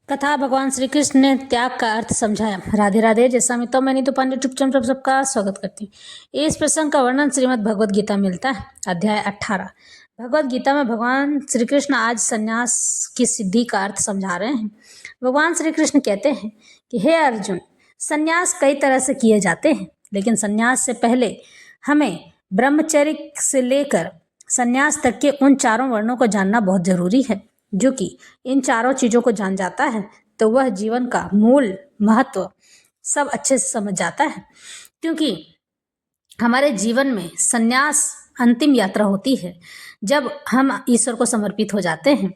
कथा भगवान श्री कृष्ण ने त्याग का अर्थ समझाया। राधे राधे। जैसा मित्रों, मैं नीतू पांडे यूट्यूब चैनल पर सबका स्वागत करती हूँ। इस प्रसंग का वर्णन श्रीमद् भगवद गीता में मिलता है। अध्याय 18। भगवद गीता में भगवान श्री कृष्ण आज संन्यास की सिद्धि का अर्थ समझा रहे हैं। भगवान श्री कृष्ण कहते हैं कि हे अर्जुन, संन्यास कई तरह से किए जाते हैं, लेकिन संन्यास से पहले हमें ब्रह्मचर्य से लेकर संन्यास तक के उन चारों वर्णों को जानना बहुत जरूरी है। जो कि इन चारों चीजों को जान जाता है तो वह जीवन का मूल महत्व सब अच्छे से समझ जाता है। क्योंकि हमारे जीवन में संन्यास अंतिम यात्रा होती है, जब हम ईश्वर को समर्पित हो जाते हैं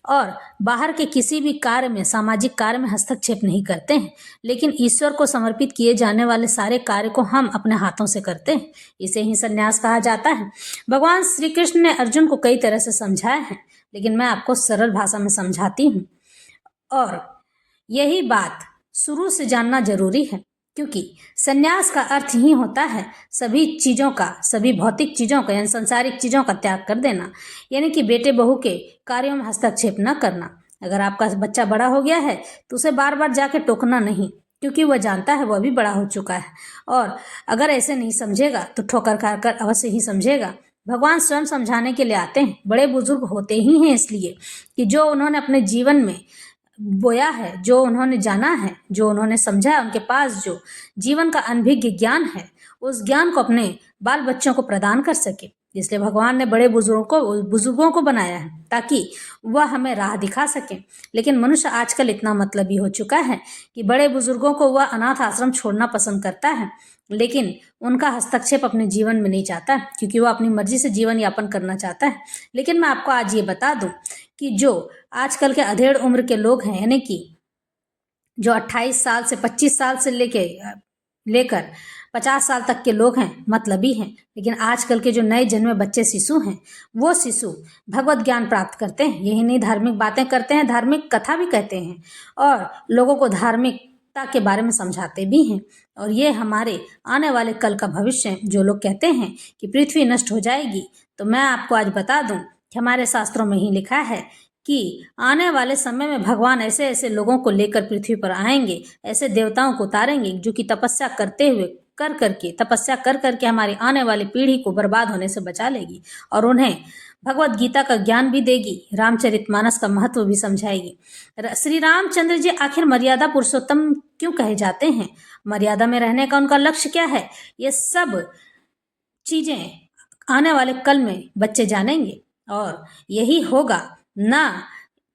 और बाहर के किसी भी कार्य में, सामाजिक कार्य में हस्तक्षेप नहीं करते हैं, लेकिन ईश्वर को समर्पित किए जाने वाले सारे कार्य को हम अपने हाथों से करते हैं। इसे ही संन्यास कहा जाता है। भगवान श्री कृष्ण ने अर्जुन को कई तरह से समझाया है, लेकिन मैं आपको सरल भाषा में समझाती हूँ। और यही बात शुरू से जानना जरूरी है, क्योंकि संन्यास का अर्थ ही होता है सभी चीज़ों का, सभी भौतिक चीज़ों का यानी संसारिक चीज़ों का त्याग कर देना, यानी कि बेटे बहू के कार्यों में हस्तक्षेप न करना। अगर आपका बच्चा बड़ा हो गया है तो उसे बार बार जाके टोकना नहीं, क्योंकि वह जानता है वह भी बड़ा हो चुका है, और अगर ऐसे नहीं समझेगा तो ठोकर खाकर अवश्य ही समझेगा। भगवान स्वयं समझाने के लिए आते हैं। बड़े बुजुर्ग होते ही हैं इसलिए कि जो उन्होंने अपने जीवन में बोया है, जो उन्होंने जाना है, जो उन्होंने समझा है, उनके पास जो जीवन का अनभिज्ञ ज्ञान है, उस ज्ञान को अपने बाल बच्चों को प्रदान कर सके। इसलिए भगवान ने बड़े बुजुर्गों को बनाया है ताकि वह हमें राह दिखा सके। लेकिन मनुष्य आजकल इतना मतलबी हो चुका है कि बड़े बुजुर्गों को वह अनाथ आश्रम छोड़ना पसंद करता है, लेकिन उनका हस्तक्षेप अपने जीवन में नहीं चाहता, क्योंकि वह अपनी मर्जी से जीवन यापन करना चाहता है। लेकिन मैं आपको आज ये बता दूं कि जो आजकल के अधेड़ उम्र के लोग हैं, यानी कि जो 28 साल से 25 साल से लेकर 50 साल तक के लोग हैं, मतलबी हैं। लेकिन आजकल के जो नए जन्मे बच्चे शिशु हैं, वो शिशु भगवत ज्ञान प्राप्त करते हैं। यही नहीं, धार्मिक बातें करते हैं, धार्मिक कथा भी कहते हैं और लोगों को धार्मिकता के बारे में समझाते भी हैं। और ये हमारे आने वाले कल का भविष्य है। जो लोग कहते हैं कि पृथ्वी नष्ट हो जाएगी, तो मैं आपको आज बता दूं कि हमारे शास्त्रों में ही लिखा है कि आने वाले समय में भगवान ऐसे ऐसे लोगों को लेकर पृथ्वी पर आएंगे, ऐसे देवताओं को उतारेंगे जो कि तपस्या कर करके हमारी आने वाली पीढ़ी को बर्बाद होने से बचा लेगी और उन्हें भगवत गीता का ज्ञान भी देगी, रामचरितमानस का महत्व भी समझाएगी। श्री रामचंद्र जी आखिर मर्यादा पुरुषोत्तम क्यों कहे जाते हैं? मर्यादा में रहने का उनका लक्ष्य क्या है? ये सब चीजें आने वाले कल में बच्चे जानेंगे और यही होगा। ना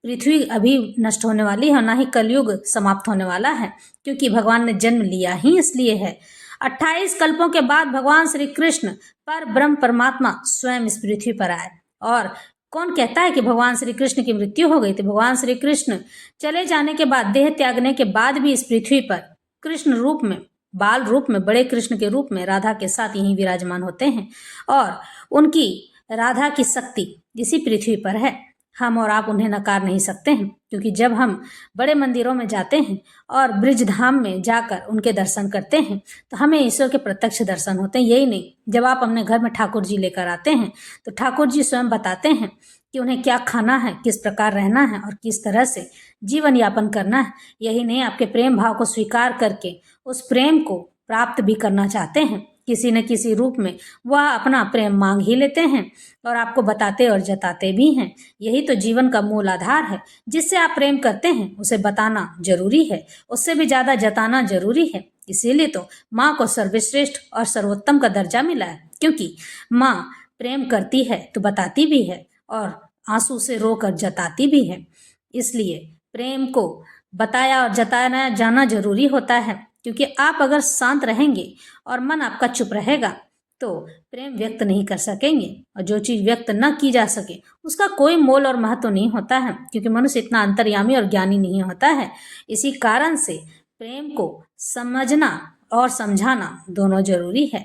पृथ्वी अभी नष्ट होने वाली है, ना ही कलयुग समाप्त होने वाला है, क्योंकि भगवान ने जन्म लिया ही इसलिए है। 28 कल्पों के बाद भगवान श्री कृष्ण पर ब्रह्म परमात्मा स्वयं इस पृथ्वी पर आए। और कौन कहता है कि भगवान श्री कृष्ण की मृत्यु हो गई थी? भगवान श्री कृष्ण चले जाने के बाद, देह त्यागने के बाद भी इस पृथ्वी पर कृष्ण रूप में, बाल रूप में, बड़े कृष्ण के रूप में राधा के साथ यहीं विराजमान होते हैं और उनकी राधा की शक्ति इसी पृथ्वी पर है। हम और आप उन्हें नकार नहीं सकते हैं, क्योंकि जब हम बड़े मंदिरों में जाते हैं और ब्रिज धाम में जाकर उनके दर्शन करते हैं तो हमें ईश्वर के प्रत्यक्ष दर्शन होते हैं। यही नहीं, जब आप अपने घर में ठाकुर जी लेकर आते हैं तो ठाकुर जी स्वयं बताते हैं कि उन्हें क्या खाना है, किस प्रकार रहना है और किस तरह से जीवन यापन करना है। यही नहीं, आपके प्रेम भाव को स्वीकार करके उस प्रेम को प्राप्त भी करना चाहते हैं। किसी न किसी रूप में वह अपना प्रेम मांग ही लेते हैं और आपको बताते और जताते भी हैं। यही तो जीवन का मूल आधार है। जिससे आप प्रेम करते हैं उसे बताना जरूरी है, उससे भी ज्यादा जताना जरूरी है। इसीलिए तो माँ को सर्वश्रेष्ठ और सर्वोत्तम का दर्जा मिला है, क्योंकि माँ प्रेम करती है तो बताती भी है और आंसू से रोकर जताती भी है। इसलिए प्रेम को बताया और जताया जाना जरूरी होता है, क्योंकि आप अगर शांत रहेंगे और मन आपका चुप रहेगा तो प्रेम व्यक्त नहीं कर सकेंगे, और जो चीज व्यक्त न की जा सके उसका कोई मोल और महत्व नहीं होता है, क्योंकि मनुष्य इतना अंतर्यामी और ज्ञानी नहीं होता है। इसी कारण से प्रेम को समझना और समझाना दोनों जरूरी है।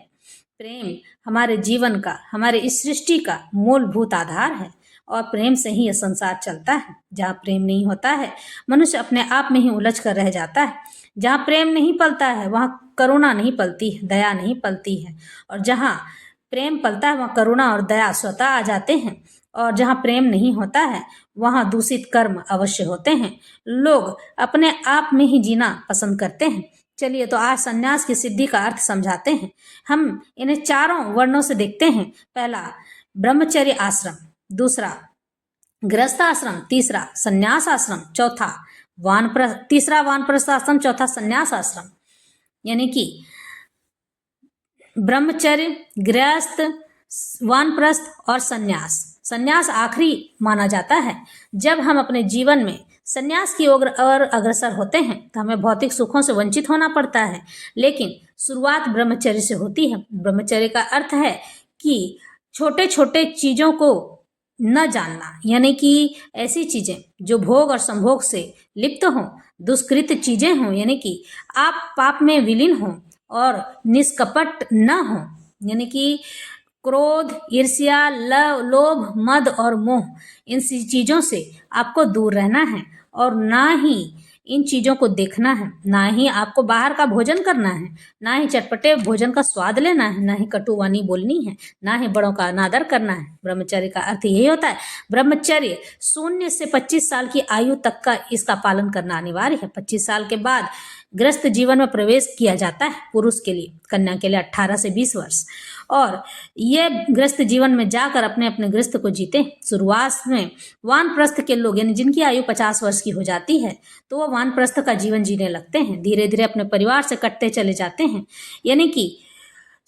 प्रेम हमारे जीवन का, हमारे इस सृष्टि का मूलभूत आधार है और प्रेम से ही यह संसार चलता है। जहाँ प्रेम नहीं होता है मनुष्य अपने आप में ही उलझ कर रह जाता है। जहाँ प्रेम नहीं पलता है वहाँ करुणा नहीं पलती है, दया नहीं पलती है, और जहाँ प्रेम पलता है वहाँ करुणा और दया स्वतः आ जाते हैं। और जहाँ प्रेम नहीं होता है वहाँ दूषित कर्म अवश्य होते हैं। लोग अपने आप में ही जीना पसंद करते हैं। चलिए तो आज संन्यास की सिद्धि का अर्थ समझाते हैं। हम इन्हें चारों वर्णों से देखते हैं। पहला ब्रह्मचर्य आश्रम, दूसरा गृहस्थ आश्रम, तीसरा संन्यास आश्रम, चौथा तीसरा वानप्रस्थ आश्रम, चौथा संन्यास आश्रम। यानी कि ब्रह्मचर्य, गृहस्थ, वानप्रस्थ और संन्यास। संन्यास आखिरी माना जाता है। जब हम अपने जीवन में संन्यास की ओर अग्रसर होते हैं तो हमें भौतिक सुखों से वंचित होना पड़ता है, लेकिन शुरुआत ब्रह्मचर्य से होती है। ब्रह्मचर्य का अर्थ है कि छोटे छोटे चीजों को न जानना, यानी कि ऐसी चीजें जो भोग और संभोग से लिप्त हों, दुष्कृत चीजें हों, यानी कि आप पाप में विलीन हों और निष्कपट न हो, यानी कि क्रोध, ईर्ष्या, लोभ, मद और मोह, इन चीजों से आपको दूर रहना है और ना ही इन चीजों को देखना है, ना ही आपको बाहर का भोजन करना है, ना ही चटपटे भोजन का स्वाद लेना है, ना ही कटुवाणी बोलनी है, ना ही बड़ों का अनादर करना है। ब्रह्मचर्य का अर्थ यही होता है। ब्रह्मचर्य 0 से 25 साल की आयु तक का इसका पालन करना अनिवार्य है। 25 साल के बाद गृहस्थ जीवन में प्रवेश किया जाता है पुरुष के लिए, कन्या के लिए 18 से 20 वर्ष। और ये गृहस्थ जीवन में जाकर अपने अपने गृहस्थ को जीते। शुरुआत में वानप्रस्थ के लोग, यानी जिनकी आयु 50 वर्ष की हो जाती है, तो वो वानप्रस्थ का जीवन जीने लगते हैं। धीरे धीरे अपने परिवार से कटते चले जाते हैं। यानी कि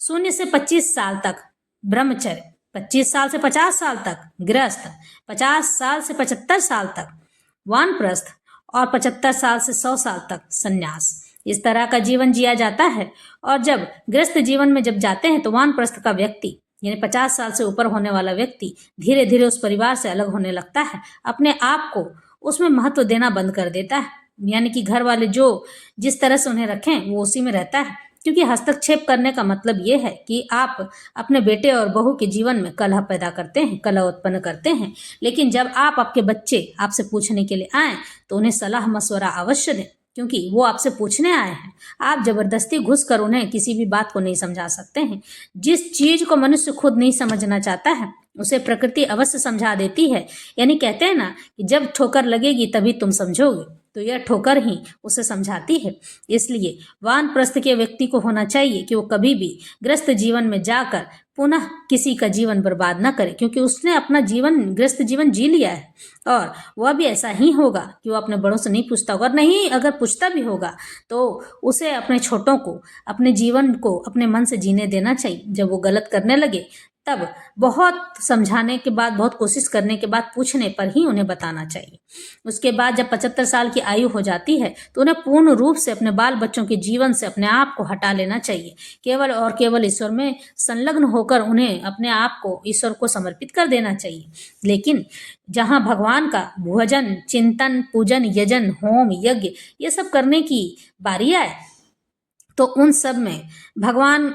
0 से 25 साल तक ब्रह्मचर्य, 25 साल से 50 साल तक गृहस्थ, 50 साल से 75 साल तक वानप्रस्थ और 75 साल से 100 साल तक संन्यास। इस तरह का जीवन जिया जाता है। और जब गृहस्थ जीवन में जब जाते हैं तो वानप्रस्थ का व्यक्ति, यानी 50 साल से ऊपर होने वाला व्यक्ति, धीरे धीरे उस परिवार से अलग होने लगता है, अपने आप को उसमें महत्व देना बंद कर देता है। यानी कि घर वाले जो जिस तरह से उन्हें रखें वो उसी में रहता है, क्योंकि हस्तक्षेप करने का मतलब ये है कि आप अपने बेटे और बहू के जीवन में कलह पैदा करते हैं, कलह उत्पन्न करते हैं। लेकिन जब आपके बच्चे आपसे पूछने के लिए आए तो उन्हें सलाह मशवरा अवश्य दें, क्योंकि वो आपसे पूछने आए हैं। आप जबरदस्ती घुसकर उन्हें किसी भी बात को नहीं समझा सकते हैं। जिस चीज को मनुष्य खुद नहीं समझना चाहता है उसे प्रकृति अवश्य समझा देती है। यानी कहते हैं ना कि जब ठोकर लगेगी तभी तुम समझोगे, तो यह ठोकर ही उसे समझाती है। इसलिए वानप्रस्थ के व्यक्ति को होना चाहिए कि वो कभी भी गृहस्थ जीवन में जाकर पुनः किसी का जीवन बर्बाद न करे, क्योंकि उसने अपना जीवन गृहस्थ जीवन जी लिया है। और वह भी ऐसा ही होगा कि वो अपने बड़ों से नहीं पूछता होगा, और नहीं अगर पूछता भी होगा तो उसे अपने छोटों को, अपने जीवन को अपने मन से जीने देना चाहिए। जब वो गलत करने लगे तब बहुत समझाने के बाद, बहुत कोशिश करने के बाद, पूछने पर ही उन्हें बताना चाहिए। उसके बाद जब 75 साल की आयु हो जाती है तो उन्हें पूर्ण रूप से अपने बाल बच्चों के जीवन से अपने आप को हटा लेना चाहिए। केवल और केवल ईश्वर में संलग्न होकर उन्हें अपने आप को ईश्वर को समर्पित कर देना चाहिए। लेकिन जहाँ भगवान का भजन, चिंतन, पूजन, यजन, होम, यज्ञ ये सब करने की बारी आए तो उन सब में भगवान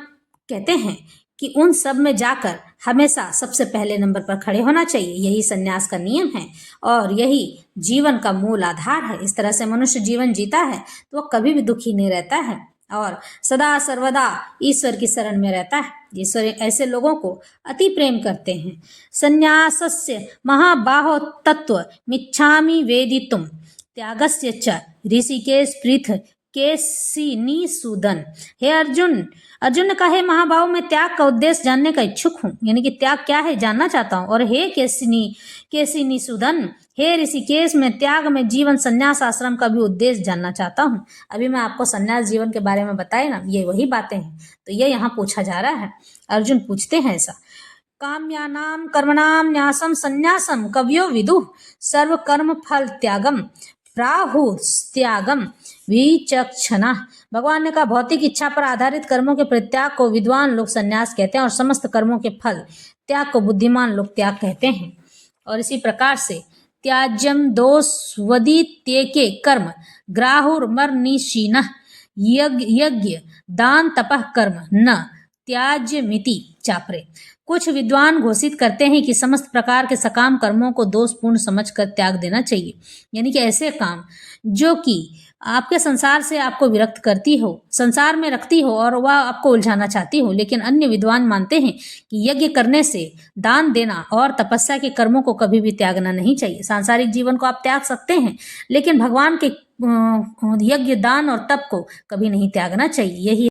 कहते हैं कि उन सब में जाकर हमेशा सबसे पहले नंबर पर खड़े होना चाहिए। यही संन्यास का नियम है और यही जीवन का मूल आधार है। इस तरह से मनुष्य जीवन जीता है तो वह कभी भी दुखी नहीं रहता है और सदा सर्वदा ईश्वर की शरण में रहता है। ईश्वर ऐसे लोगों को अति प्रेम करते हैं। संन्यासस्य महाबाहो तत्व मिच्छामि वेदितुम त्यागस्य च ऋषिकेश पृथ केशिनी सूदन। हे अर्जुन, अर्जुन ने कहा, हे महाभाव, मैं त्याग का उद्देश्य जानने का इच्छुक हूँ, यानी कि त्याग क्या है जानना चाहता हूँ। और हे केशिनी सूदन, हे ऋषिकेश, मैं त्याग में जीवन संन्यास आश्रम का भी उद्देश्य जानना चाहता हूँ। अभी मैं आपको संन्यास जीवन के बारे में बताया ना, ये वही बातें हैं। तो ये यहाँ पूछा जा रहा है। अर्जुन पूछते हैं ऐसा। काम्यानाम कर्मणाम न्यासम संन्यासम कवियो विदुः सर्व कर्म फल त्यागम प्राहुस्त्यागम विचक्षणा। भगवान ने कहा, भौतिक इच्छा पर आधारित कर्मों के परित्याग को विद्वान लोग संन्यास कहते हैं और समस्त कर्मों के फल त्याग को बुद्धिमान लोग त्याग कहते हैं। और इसी प्रकार से त्याज्यम दोषवदित्येके कर्म ग्राहुर्मर्निशीनः यज्ञ दान तपः कर्म न त्याज्यमिति चापरे। कुछ विद्वान घोषित करते हैं कि समस्त प्रकार के सकाम कर्मों को दोषपूर्ण समझकर त्याग देना चाहिए, यानी कि ऐसे काम जो कि आपके संसार से आपको विरक्त करती हो, संसार में रखती हो और वह आपको उलझाना चाहती हो। लेकिन अन्य विद्वान मानते हैं कि यज्ञ करने से, दान देना और तपस्या के कर्मों को कभी भी त्यागना नहीं चाहिए। सांसारिक जीवन को आप त्याग सकते हैं, लेकिन भगवान के यज्ञ, दान और तप को कभी नहीं त्यागना चाहिए। यही